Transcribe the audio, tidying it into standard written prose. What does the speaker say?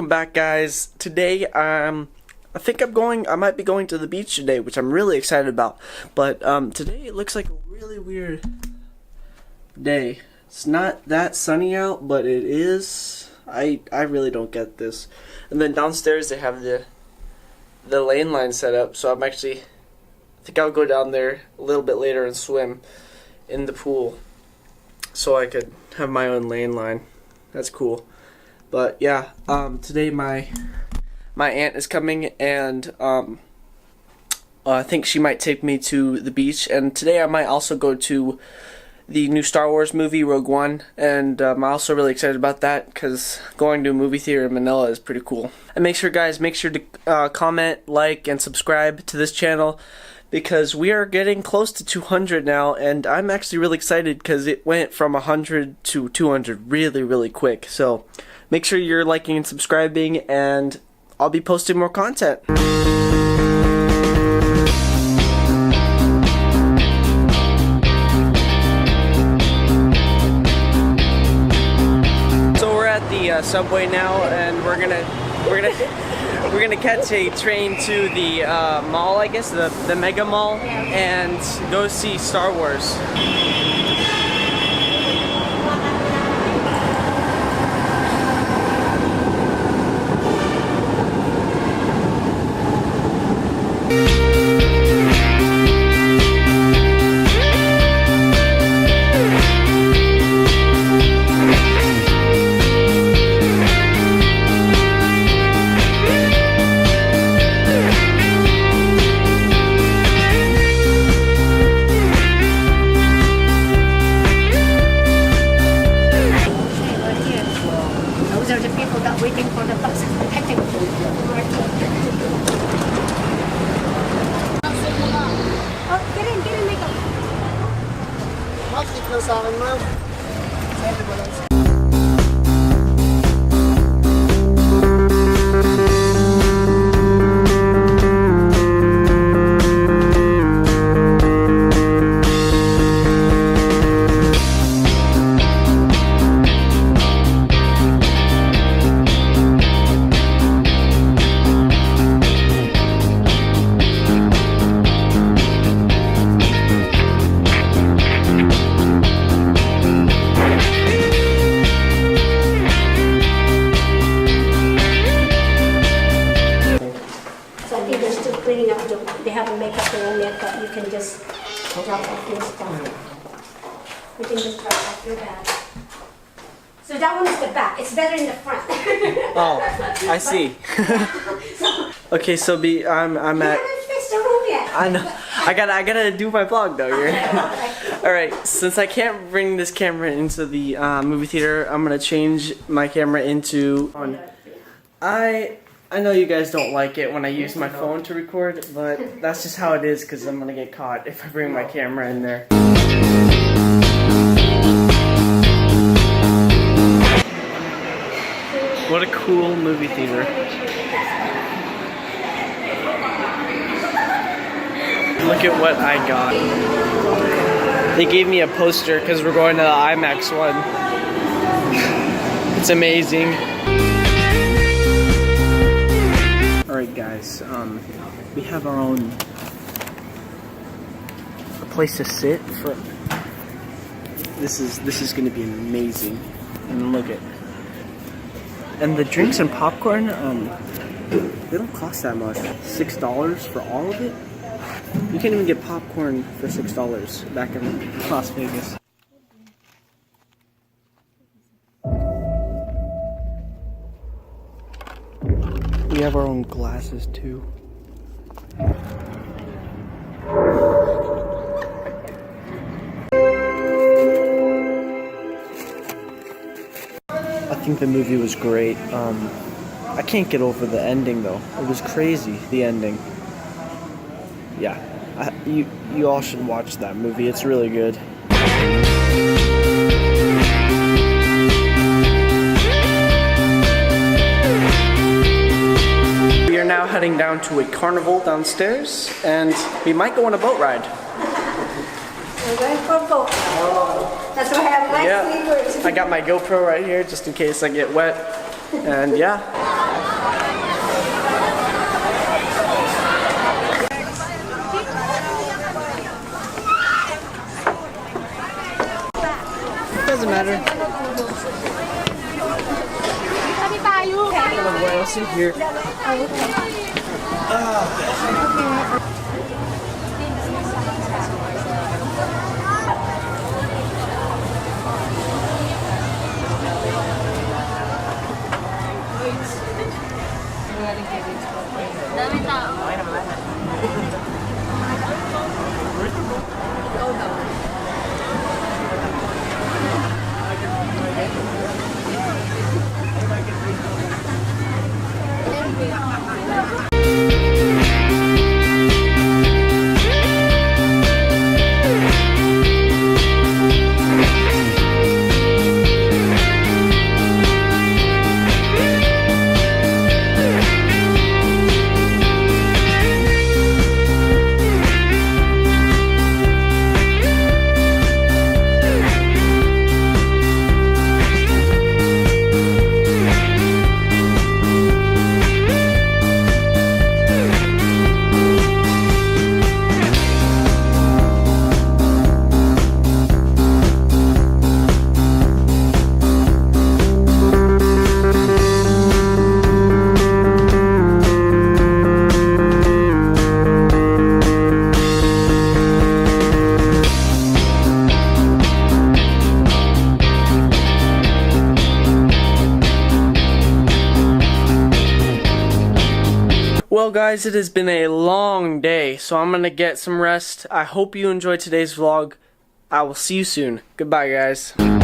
back, guys. Today, I might be going to the beach today, which I'm really excited about. But today it looks like a really weird day. It's not that sunny out, but it is. I really don't get this. And then downstairs they have the lane line set up, so I think I'll go down there a little bit later and swim in the pool, so I could have my own lane line. That's cool. But yeah, today my aunt is coming, and I think she might take me to the beach. And today I might also go to the new Star Wars movie, Rogue One, and I'm also really excited about that because going to a movie theater in Manila is pretty cool. And make sure to comment, like, and subscribe to this channel, because we are getting close to 200 now, and I'm actually really excited because it went from 100 to 200 really quick. So make sure you're liking and subscribing, and I'll be posting more content. So we're at the subway now, and we're gonna catch a train to the mall, I guess, the Mega Mall, and go see Star Wars. Waiting for the bus. Oh, get in, make up. Makikita na sa akin, ma'am. Sabi ko lang. They haven't make up their own makeup. You can just drop off your stuff. You can just drop off your bag. So that one is the back. It's better in the front. Oh, I see. Okay, so I'm at. You haven't fixed the room yet. I know. I gotta do my vlog though. All right. Since I can't bring this camera into the movie theater, I'm gonna change my camera into. I know you guys don't like it when I use my phone to record, but that's just how it is because I'm gonna get caught if I bring my camera in there. What a cool movie theater. Look at what I got. They gave me a poster because we're going to the IMAX one. It's amazing. Alright guys, we have our own place to sit for. This is gonna be amazing. And look at, and the drinks and popcorn, they don't cost that much. $6 for all of it? You can't even get popcorn for $6 back in Las Vegas. We have our own glasses too. I think the movie was great. I can't get over the ending though. It was crazy, the ending. Yeah, you all should watch that movie. It's really good. Now heading down to a carnival downstairs, and we might go on a boat ride. We're going for a boat. That's why I have nice sleepers. I got my GoPro right here just in case I get wet, and yeah. doesn't matter. What else is here? Dami tao. Well guys, it has been a long day, so I'm gonna get some rest. I hope you enjoyed today's vlog. I will see you soon. Goodbye guys.